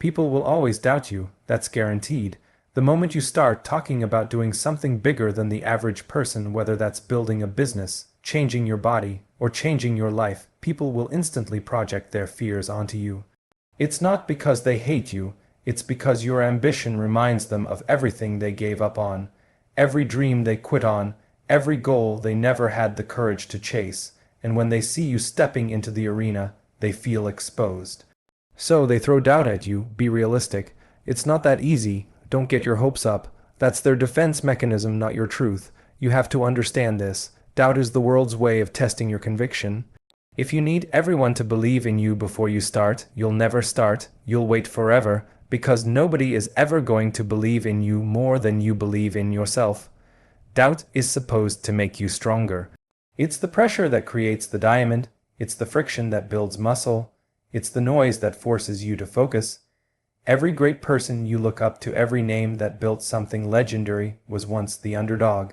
People will always doubt you, that's guaranteed. The moment you start talking about doing something bigger than the average person, whether that's building a business, changing your body, or changing your life, people will instantly project their fears onto you. It's not because they hate you, it's because your ambition reminds them of everything they gave up on, every dream they quit on, every goal they never had the courage to chase, and when they see you stepping into the arena, they feel exposed. So they throw doubt at you. Be realistic. It's not that easy. Don't get your hopes up. That's their defense mechanism, not your truth. You have to understand this. Doubt is the world's way of testing your conviction. If you need everyone to believe in you before you start, you'll never start. You'll wait forever, because nobody is ever going to believe in you more than you believe in yourself. Doubt is supposed to make you stronger. It's the pressure that creates the diamond. It's the friction that builds muscle. It's the noise that forces you to focus. Every great person you look up to, every name that built something legendary, was once the underdog.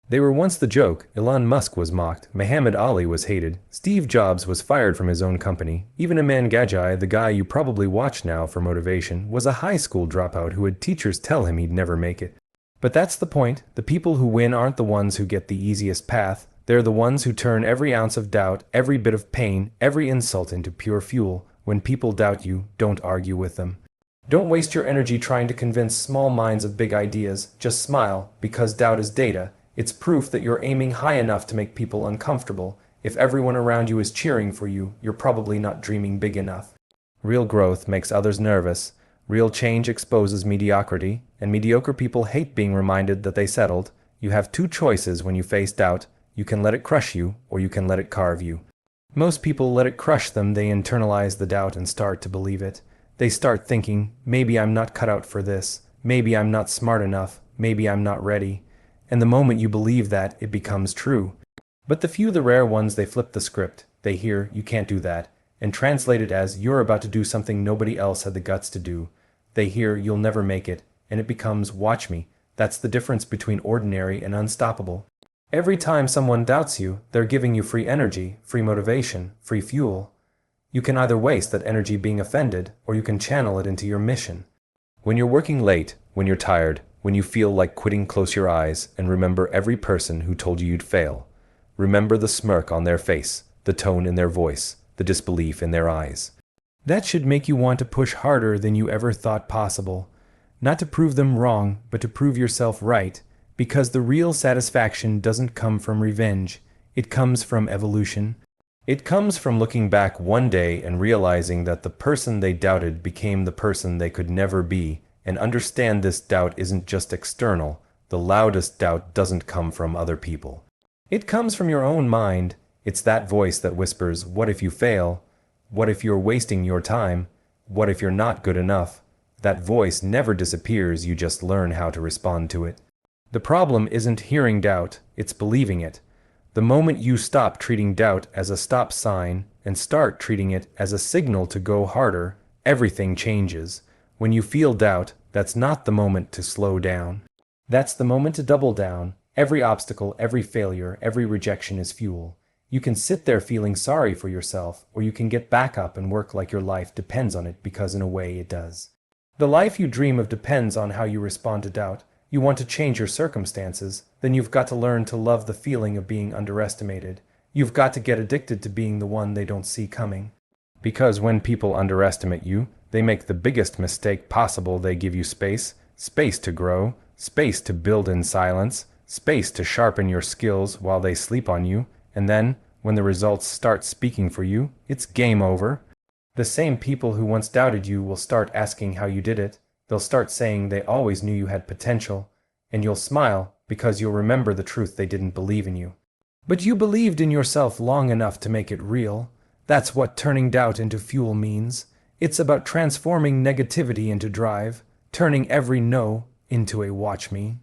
They were once the joke. Elon Musk was mocked. Muhammad Ali was hated. Steve Jobs was fired from his own company. Even Iman Gadzhi, the guy you probably watch now for motivation, was a high school dropout who had teachers tell him he'd never make it. But that's the point. The people who win aren't the ones who get the easiest path. They're the ones who turn every ounce of doubt, every bit of pain, every insult into pure fuel. When people doubt you, don't argue with them. Don't waste your energy trying to convince small minds of big ideas. Just smile, because doubt is data. It's proof that you're aiming high enough to make people uncomfortable. If everyone around you is cheering for you, you're probably not dreaming big enough. Real growth makes others nervous. Real change exposes mediocrity, and mediocre people hate being reminded that they settled. You have two choices when you face doubt. You can let it crush you, or you can let it carve you. Most people let it crush them. They internalize the doubt and start to believe it. They start thinking, maybe I'm not cut out for this, maybe I'm not smart enough, maybe I'm not ready. And the moment you believe that, it becomes true. But the few, the rare ones, they flip the script. They hear, you can't do that, and translate it as, you're about to do something nobody else had the guts to do. They hear, you'll never make it, and it becomes, watch me. That's the difference between ordinary and unstoppable. Every time someone doubts you, they're giving you free energy, free motivation, free fuel. You can either waste that energy being offended, or you can channel it into your mission. When you're working late, when you're tired, when you feel like quitting, close your eyes and remember every person who told you you'd fail. Remember the smirk on their face, the tone in their voice, the disbelief in their eyes. That should make you want to push harder than you ever thought possible. Not to prove them wrong, but to prove yourself right, because the real satisfaction doesn't come from revenge. It comes from evolution. It comes from looking back one day and realizing that the person they doubted became the person they could never be, and understand this doubt isn't just external. The loudest doubt doesn't come from other people. It comes from your own mind. It's that voice that whispers, what if you fail? What if you're wasting your time? What if you're not good enough? That voice never disappears, you just learn how to respond to it. The problem isn't hearing doubt, it's believing it. The moment you stop treating doubt as a stop sign and start treating it as a signal to go harder, everything changes. When you feel doubt, that's not the moment to slow down. That's the moment to double down. Every obstacle, every failure, every rejection is fuel. You can sit there feeling sorry for yourself, or you can get back up and work like your life depends on it, because in a way it does. The life you dream of depends on how you respond to doubt. You want to change your circumstances, then you've got to learn to love the feeling of being underestimated. You've got to get addicted to being the one they don't see coming. Because when people underestimate you, they make the biggest mistake possible. They give you space, space to grow, space to build in silence, space to sharpen your skills while they sleep on you, and then, when the results start speaking for you, it's game over. The same people who once doubted you will start asking how you did it. They'll start saying they always knew you had potential, and you'll smile because you'll remember the truth: they didn't believe in you. But you believed in yourself long enough to make it real. That's what turning doubt into fuel means. It's about transforming negativity into drive, turning every no into a watch me,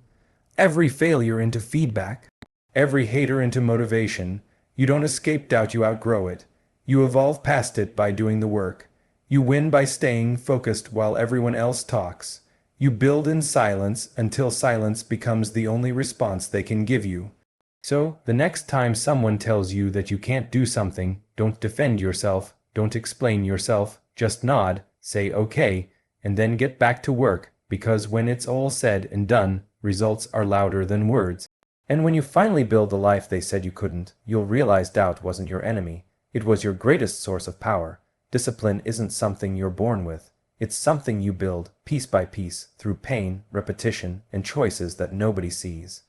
every failure into feedback, every hater into motivation. You don't escape doubt, you outgrow it. You evolve past it by doing the work. You win by staying focused while everyone else talks. You build in silence until silence becomes the only response they can give you. So, the next time someone tells you that you can't do something, don't defend yourself, don't explain yourself, just nod, say okay, and then get back to work, because when it's all said and done, results are louder than words. And when you finally build the life they said you couldn't, you'll realize doubt wasn't your enemy. It was your greatest source of power. Discipline isn't something you're born with. It's something you build, piece by piece, through pain, repetition, and choices that nobody sees.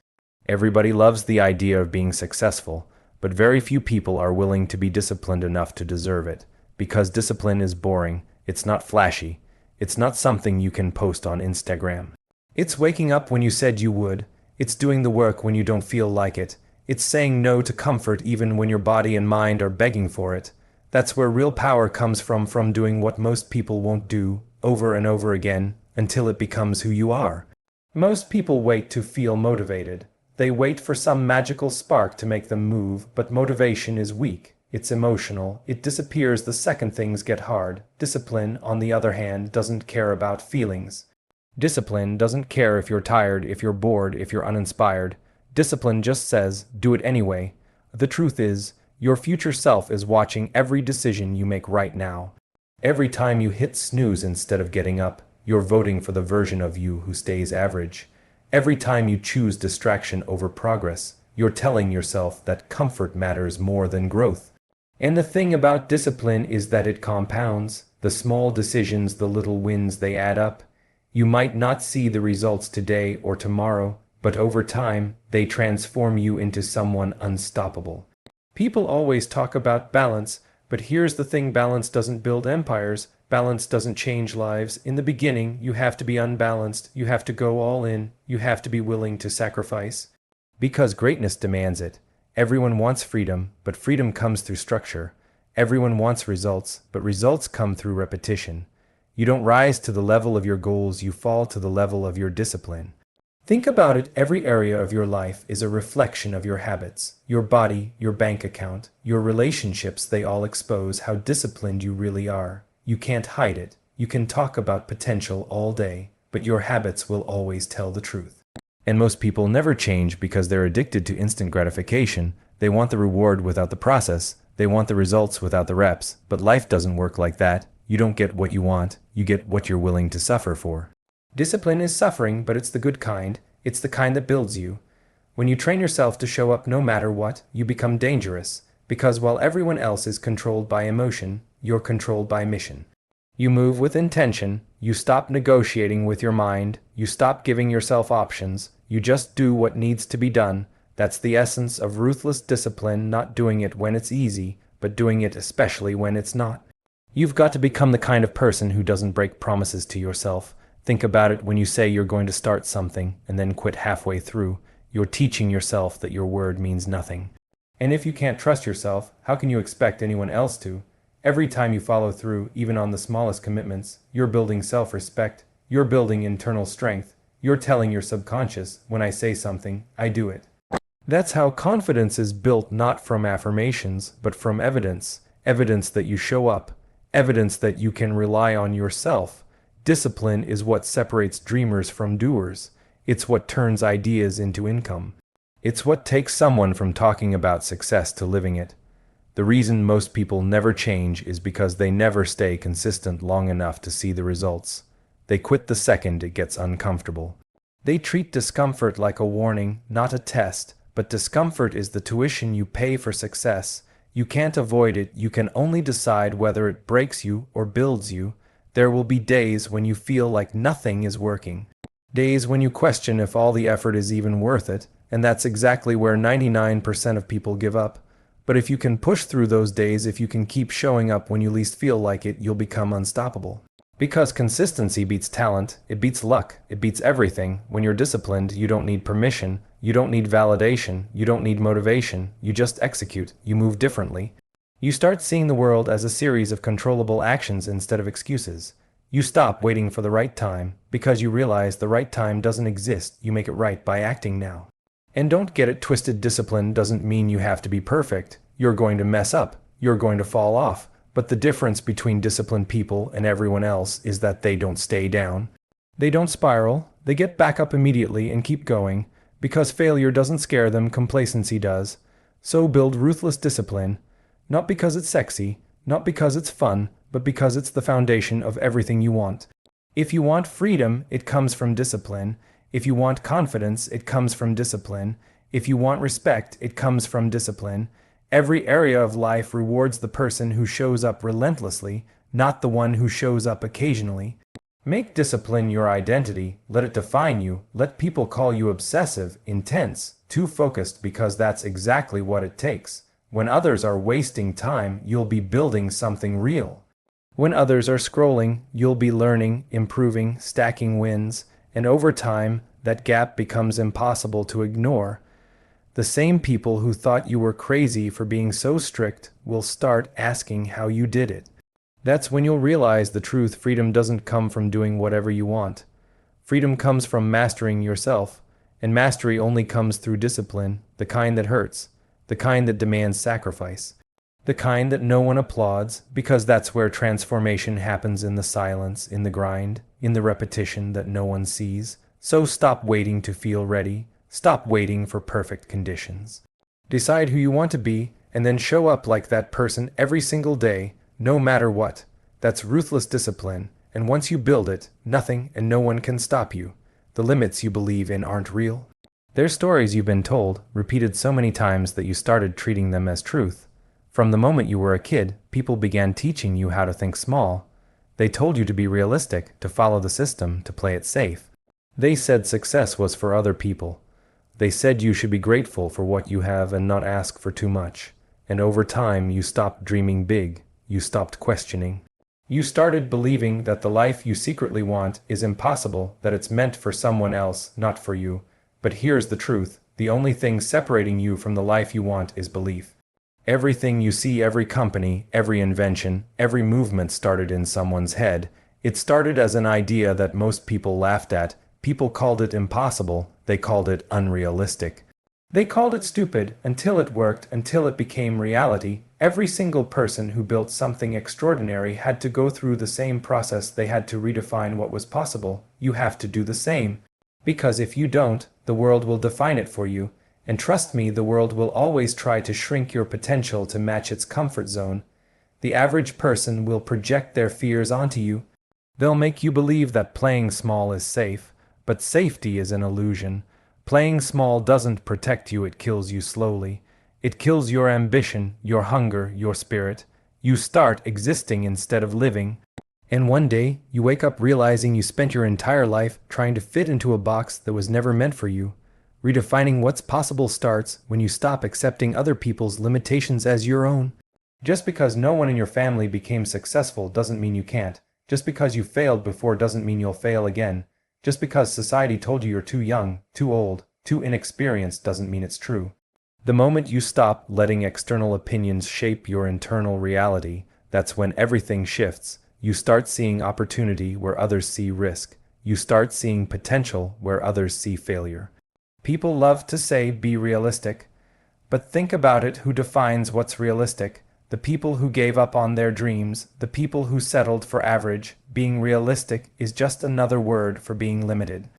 Everybody loves the idea of being successful, but very few people are willing to be disciplined enough to deserve it. Because discipline is boring, it's not flashy. It's not something you can post on Instagram. It's waking up when you said you would. It's doing the work when you don't feel like it. It's saying no to comfort even when your body and mind are begging for it. That's where real power comes from doing what most people won't do, over and over again, until it becomes who you are. Most people wait to feel motivated. They wait for some magical spark to make them move, but motivation is weak. It's emotional. It disappears the second things get hard. Discipline, on the other hand, doesn't care about feelings. Discipline doesn't care if you're tired, if you're bored, if you're uninspired. Discipline just says, do it anyway. The truth is, your future self is watching every decision you make right now. Every time you hit snooze instead of getting up, you're voting for the version of you who stays average. Every time you choose distraction over progress, you're telling yourself that comfort matters more than growth. And the thing about discipline is that it compounds. The small decisions, the little wins, they add up. You might not see the results today or tomorrow, but over time, they transform you into someone unstoppable. People always talk about balance, but here's the thing: balance doesn't build empires. Balance doesn't change lives. In the beginning, you have to be unbalanced. You have to go all in. You have to be willing to sacrifice. Because greatness demands it. Everyone wants freedom, but freedom comes through structure. Everyone wants results, but results come through repetition. You don't rise to the level of your goals, you fall to the level of your discipline. Think about it, every area of your life is a reflection of your habits. Your body, your bank account, your relationships, they all expose how disciplined you really are. You can't hide it. You can talk about potential all day, but your habits will always tell the truth. And most people never change because they're addicted to instant gratification. They want the reward without the process. They want the results without the reps. But life doesn't work like that. You don't get what you want. You get what you're willing to suffer for. Discipline is suffering, but it's the good kind. It's the kind that builds you. When you train yourself to show up no matter what, you become dangerous. Because while everyone else is controlled by emotion, you're controlled by mission. You move with intention. You stop negotiating with your mind. You stop giving yourself options. You just do what needs to be done. That's the essence of ruthless discipline, not doing it when it's easy, but doing it especially when it's not. You've got to become the kind of person who doesn't break promises to yourself. Think about it: when you say you're going to start something and then quit halfway through, you're teaching yourself that your word means nothing. And if you can't trust yourself, how can you expect anyone else to? Every time you follow through, even on the smallest commitments, you're building self-respect. You're building internal strength. You're telling your subconscious, when I say something, I do it. That's how confidence is built, not from affirmations, but from evidence. Evidence that you show up. Evidence that you can rely on yourself. Discipline is what separates dreamers from doers. It's what turns ideas into income. It's what takes someone from talking about success to living it. The reason most people never change is because they never stay consistent long enough to see the results. They quit the second it gets uncomfortable. They treat discomfort like a warning, not a test, but discomfort is the tuition you pay for success. You can't avoid it. You can only decide whether it breaks you or builds you. There will be days when you feel like nothing is working. Days when you question if all the effort is even worth it, and that's exactly where 99% of people give up. But if you can push through those days, if you can keep showing up when you least feel like it, you'll become unstoppable. Because consistency beats talent, it beats luck, it beats everything. When you're disciplined, you don't need permission, you don't need validation, you don't need motivation, you just execute, you move differently. You start seeing the world as a series of controllable actions instead of excuses. You stop waiting for the right time, because you realize the right time doesn't exist. You make it right by acting now. And don't get it twisted, discipline doesn't mean you have to be perfect. You're going to mess up, you're going to fall off. But the difference between disciplined people and everyone else is that they don't stay down. They don't spiral, they get back up immediately and keep going. Because failure doesn't scare them, complacency does. So build ruthless discipline. Not because it's sexy, not because it's fun, but because it's the foundation of everything you want. If you want freedom, it comes from discipline. If you want confidence, it comes from discipline. If you want respect, it comes from discipline. Every area of life rewards the person who shows up relentlessly, not the one who shows up occasionally. Make discipline your identity. Let it define you. Let people call you obsessive, intense, too focused, because that's exactly what it takes. When others are wasting time, you'll be building something real. When others are scrolling, you'll be learning, improving, stacking wins, and over time, that gap becomes impossible to ignore. The same people who thought you were crazy for being so strict will start asking how you did it. That's when you'll realize the truth. Freedom doesn't come from doing whatever you want. Freedom comes from mastering yourself, and mastery only comes through discipline, the kind that hurts, the kind that demands sacrifice. The kind that no one applauds, because that's where transformation happens, in the silence, in the grind, in the repetition that no one sees. So stop waiting to feel ready. Stop waiting for perfect conditions. Decide who you want to be, and then show up like that person every single day, no matter what. That's ruthless discipline, and once you build it, nothing and no one can stop you. The limits you believe in aren't real. They're stories you've been told, repeated so many times that you started treating them as truth. From the moment you were a kid, people began teaching you how to think small. They told you to be realistic, to follow the system, to play it safe. They said success was for other people. They said you should be grateful for what you have and not ask for too much. And over time, you stopped dreaming big. You stopped questioning. You started believing that the life you secretly want is impossible, that it's meant for someone else, not for you. But here's the truth. The only thing separating you from the life you want is belief. Everything you see, every company, every invention, every movement started in someone's head. It started as an idea that most people laughed at. People called it impossible. They called it unrealistic. They called it stupid until it worked, until it became reality. Every single person who built something extraordinary had to go through the same process. They had to redefine what was possible. You have to do the same. Because if you don't, the world will define it for you. And trust me, the world will always try to shrink your potential to match its comfort zone. The average person will project their fears onto you. They'll make you believe that playing small is safe, but safety is an illusion. Playing small doesn't protect you, it kills you slowly. It kills your ambition, your hunger, your spirit. You start existing instead of living. And one day, you wake up realizing you spent your entire life trying to fit into a box that was never meant for you. Redefining what's possible starts when you stop accepting other people's limitations as your own. Just because no one in your family became successful doesn't mean you can't. Just because you failed before doesn't mean you'll fail again. Just because society told you you're too young, too old, too inexperienced doesn't mean it's true. The moment you stop letting external opinions shape your internal reality, that's when everything shifts. You start seeing opportunity where others see risk. You start seeing potential where others see failure. People love to say, be realistic. But think about it, who defines what's realistic? The people who gave up on their dreams, the people who settled for average. Being realistic is just another word for being limited.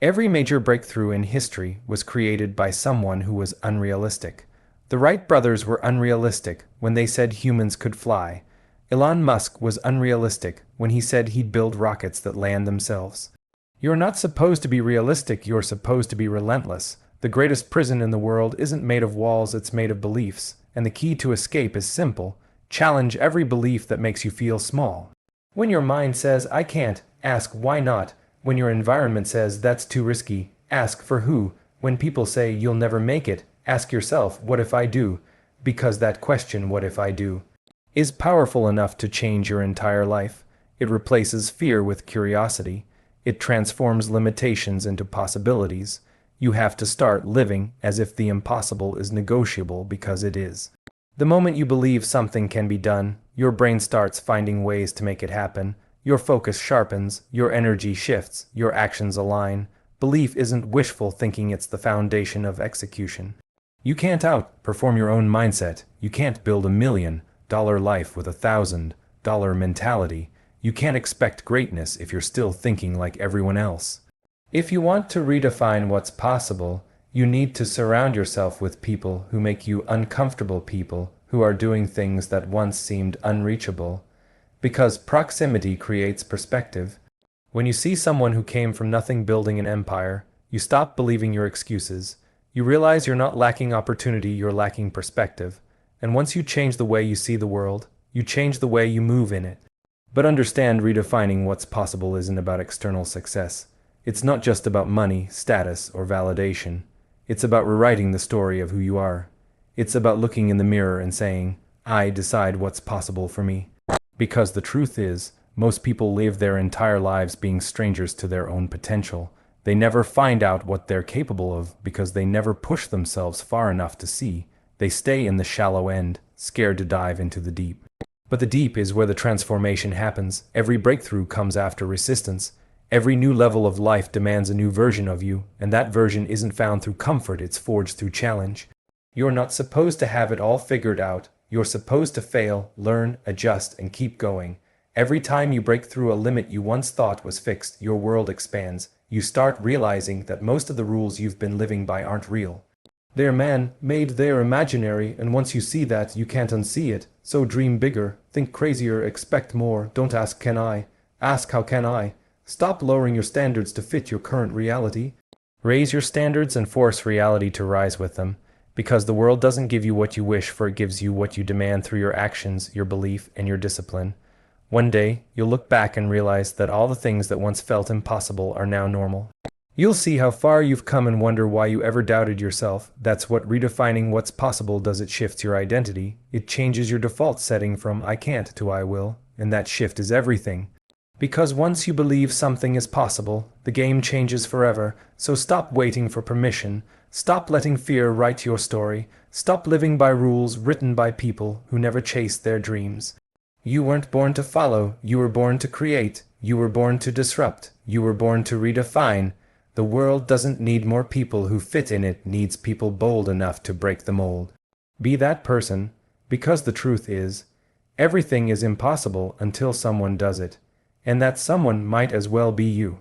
Every major breakthrough in history was created by someone who was unrealistic. The Wright brothers were unrealistic when they said humans could fly. Elon Musk was unrealistic when he said he'd build rockets that land themselves. You're not supposed to be realistic, you're supposed to be relentless. The greatest prison in the world isn't made of walls, it's made of beliefs. And the key to escape is simple. Challenge every belief that makes you feel small. When your mind says, I can't, ask why not. When your environment says, that's too risky, ask for who. When people say, you'll never make it, ask yourself, what if I do? Because that question, what if I do, is powerful enough to change your entire life. It replaces fear with curiosity. It transforms limitations into possibilities. You have to start living as if the impossible is negotiable, because it is. The moment you believe something can be done, your brain starts finding ways to make it happen. Your focus sharpens, your energy shifts, your actions align. Belief isn't wishful thinking, it's the foundation of execution. You can't outperform your own mindset. You can't build $1 million life with $1,000 mentality. You can't expect greatness if you're still thinking like everyone else. If you want to redefine what's possible, you need to surround yourself with people who make you uncomfortable, people who are doing things that once seemed unreachable. Because proximity creates perspective. When you see someone who came from nothing building an empire, you stop believing your excuses. You realize you're not lacking opportunity, you're lacking perspective. And once you change the way you see the world, you change the way you move in it. But understand, redefining what's possible isn't about external success. It's not just about money, status, or validation. It's about rewriting the story of who you are. It's about looking in the mirror and saying, I decide what's possible for me. Because the truth is, most people live their entire lives being strangers to their own potential. They never find out what they're capable of because they never push themselves far enough to see. They stay in the shallow end, scared to dive into the deep. But the deep is where the transformation happens. Every breakthrough comes after resistance. Every new level of life demands a new version of you, and that version isn't found through comfort, it's forged through challenge. You're not supposed to have it all figured out. You're supposed to fail, learn, adjust, and keep going. Every time you break through a limit you once thought was fixed, your world expands. You start realizing that most of the rules you've been living by aren't real. They're man-made, they're imaginary, and once you see that, you can't unsee it. So dream bigger, think crazier, expect more. Don't ask can I, ask how can I. Stop lowering your standards to fit your current reality. Raise your standards and force reality to rise with them. Because the world doesn't give you what you wish for, it gives you what you demand through your actions, your belief, and your discipline. One day, you'll look back and realize that all the things that once felt impossible are now normal. You'll see how far you've come and wonder why you ever doubted yourself. That's what redefining what's possible does. It shifts your identity. It changes your default setting from I can't to I will, and that shift is everything. Because once you believe something is possible, the game changes forever. So stop waiting for permission. Stop letting fear write your story. Stop living by rules written by people who never chased their dreams. You weren't born to follow, you were born to create. You were born to disrupt. You were born to redefine. The world doesn't need more people who fit in, it needs people bold enough to break the mold. Be that person, because the truth is, everything is impossible until someone does it. And that someone might as well be you.